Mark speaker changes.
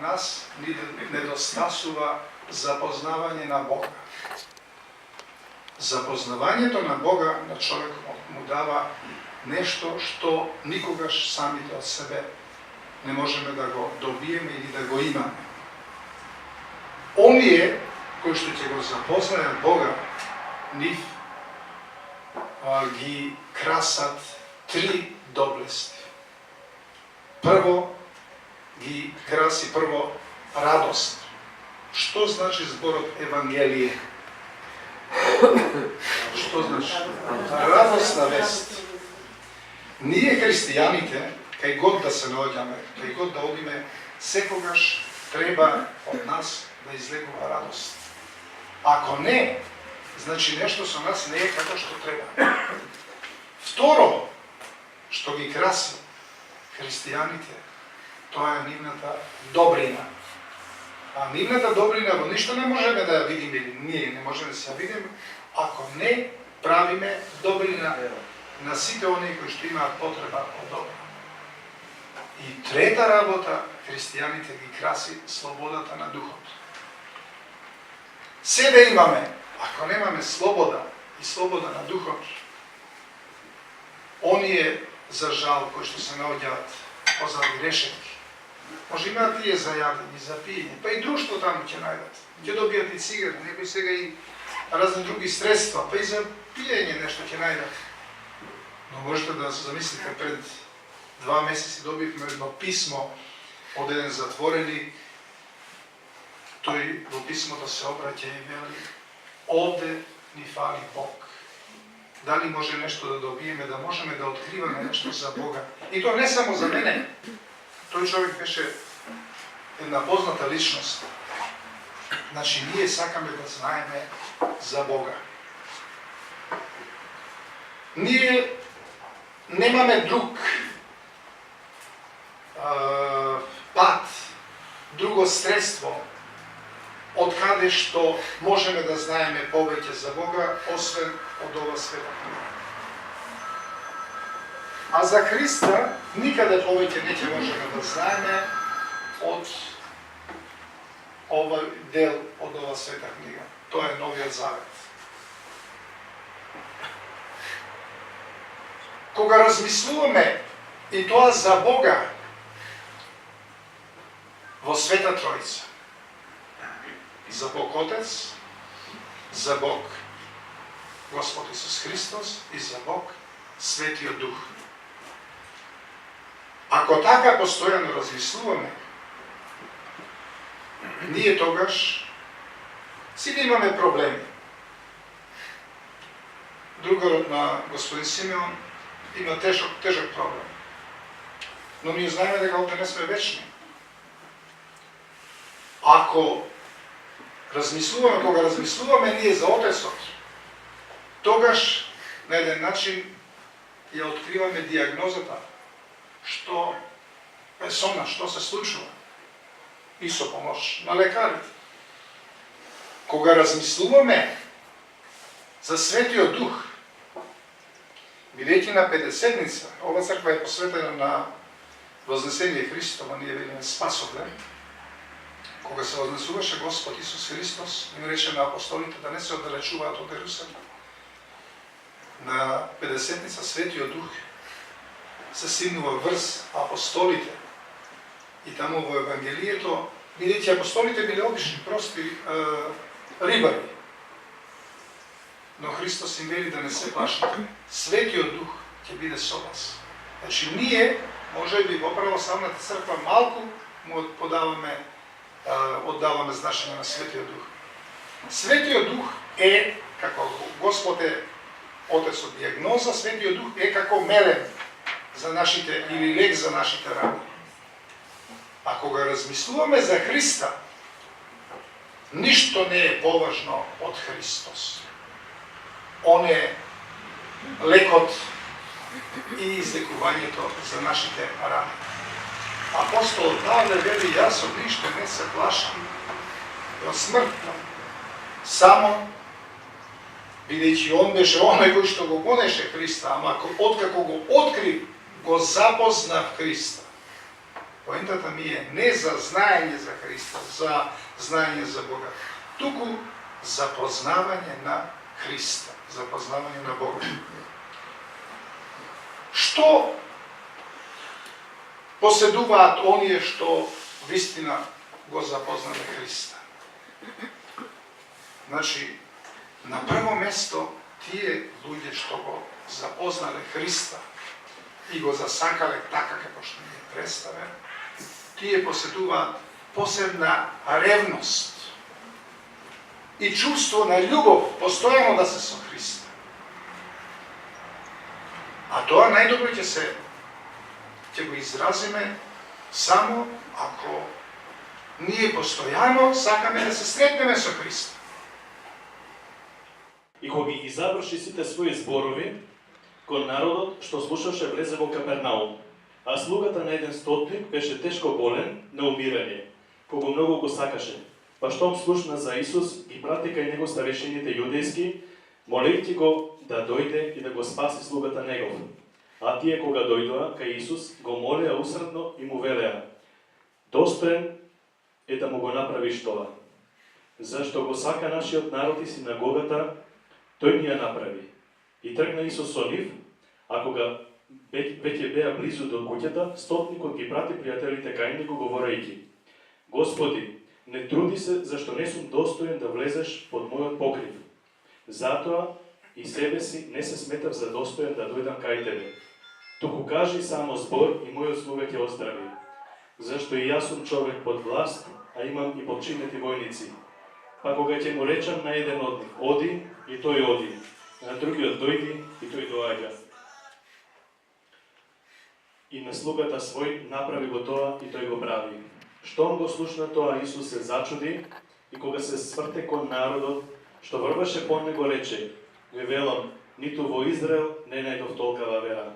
Speaker 1: на нас недостасува запознавање на Бога. Запознавањето на Бога на човек му дава нешто што никогаш самите од себе не можеме да го добиеме или да го имаме. Оние кои што ќе го запознаат Бога, нив ги красат три доблести. Прво ги краси радост. Што значи зборот Евангелие? Што значи? Радостна вест. Ние христијаните, кај год да се наоѓаме, кај год да одиме, секогаш треба од нас да излегува радост. Ако не, значи нешто со нас не е како што треба. Второ, што ги краси христијаните, тоа е нивната добрина. А нивната добрина во ништо не можеме да ја видиме, или ние не можеме да се ја видиме, ако не правиме добрина на сите оние кои што имаат потреба од добро. И трета работа, христијаните ги краси слободата на духот. Се да имаме, ако немаме слобода и слобода на духот, оние, за жал, кои што се наоѓаат позади решетки, може имаат тие за јадење, за пиење, па и друштво таму ќе најдат. Ќе добијат и цигари, некои сега и разни други средства, па и за пиење нешто ќе најдат. Но можете да замислите, пред 2 месеци добивме едно писмо од еден затворени. Тој во писмото се обраќа и вели: овде ни фали Бог. Дали може нешто да добиеме, да можеме да откриваме нешто за Бога. И тоа не само за мене. Тој човек беше една позната личност. Значи, ние сакаме да знаеме за Бога. Ние немаме друг пат, друго средство од каде што можеме да знаеме повеќе за Бога, освен од ова света книга. А за Христа никаде повеќе не ќе можеме да знаеме од овој дел од ова света книга. Тоа е Новиот Завет. Кога размислуваме и тоа за Бога во Света Троица, за Бог Отец, за Бог Господ Исус Христос и за Бог Светиот Дух. Ако така постојано размислуваме, ние тогаш сите имаме проблеми. Другарот на господин Симеон има тежок проблем. Но ние знаеме дека овде не сме вечни. Ако размислуваме, кога размислуваме ние за Отецот, тогаш на еден начин ја откриваме диагнозата што е со нас, што се случува, и со помош на лекарите. Кога размислуваме за Светиот Дух, бидејќи на Педесетница, ова црква е посветена на Вознесение Христово, ние велиме Спасовден, кога се вознесуваше Господ Исус Христос, им рече на апостолите да не се оддалечуваат од Ерусалим. На Педесетница Светиот Дух се симнува врз апостолите. И таму во Евангелието, бидејќи апостолите биле обични, прости рибари. Но Христос им вели да не се плашите. Светиот Дух ќе биде со вас. Значи ние, може би во православната црква, малку му оддаваме значење на Светиот Дух. Светиот Дух е, како Господ е Отецот диагноза, Светиот Дух е како мелем за нашите, или лек за нашите рани. А кога размислуваме за Христа, ништо не е поважно од Христос. Он е лекот и излекувањето за нашите рани. Апостол Павле вели: јас од ништо не се плашам од смртта, само бидејќи он беше оној кој што го гонеше Христа, ама откако го открив, го запознав Христа. Поентата ми е не за знаење за Христа, за знаење за Бога, туку за познавање на Христа, за познавање на Бога. Што поседуваат оние што вистина го запознале Христа? Значи, на прво место, тие луѓе што го запознале Христа и го засакале така како што ни представе, тие поседуваат посебна ревност и чувство на љубов постојано да се со Христа. А тоа најдобро ќе го изразиме само ако ние постојано сакаме да се сретнеме со Христа.
Speaker 2: И кога ги заврши сите своји зборови, кон народот што слушаше влезе во Капернаум, а слугата на еден стотник беше тешко болен на умирање, кога многу го сакаше. Па штом слушна за Исус, ги прати кај него старешините јудејски, молејќи го да дојде и да го спаси слугата негов. А тие кога дојдоа кај Исус, го молеа усредно и му велеа: достоен е да му го направиш тоа. Зашто го сака нашиот народ и синагогата, тој ни ја направи. И тргна Исус со нив, а кога веќе беа близу до куќата, стотникот ги прати пријателите кај него говорејќи: Господи, не труди се, зашто не сум достоен да влезеш под мојот покрив. Затоа и себе си не се сметав за достоен да дојдам кај тебе. Туку кажи само збор и мојот слуга ќе оздрави. Зашто и јас сум човек под власт, а имам и подчинети војници. Па кога ќе му речам на еден од нив: оди, и тој оди, на другиот дојди, и тој доаѓа. И на слугата свој направи го тоа, и тој го прави. Штом го слушна тоа, Исус се зачуди, и кога се сврте кон народот, што врваше по него, рече: ве велам, ниту во Израел не најдов толкава вера.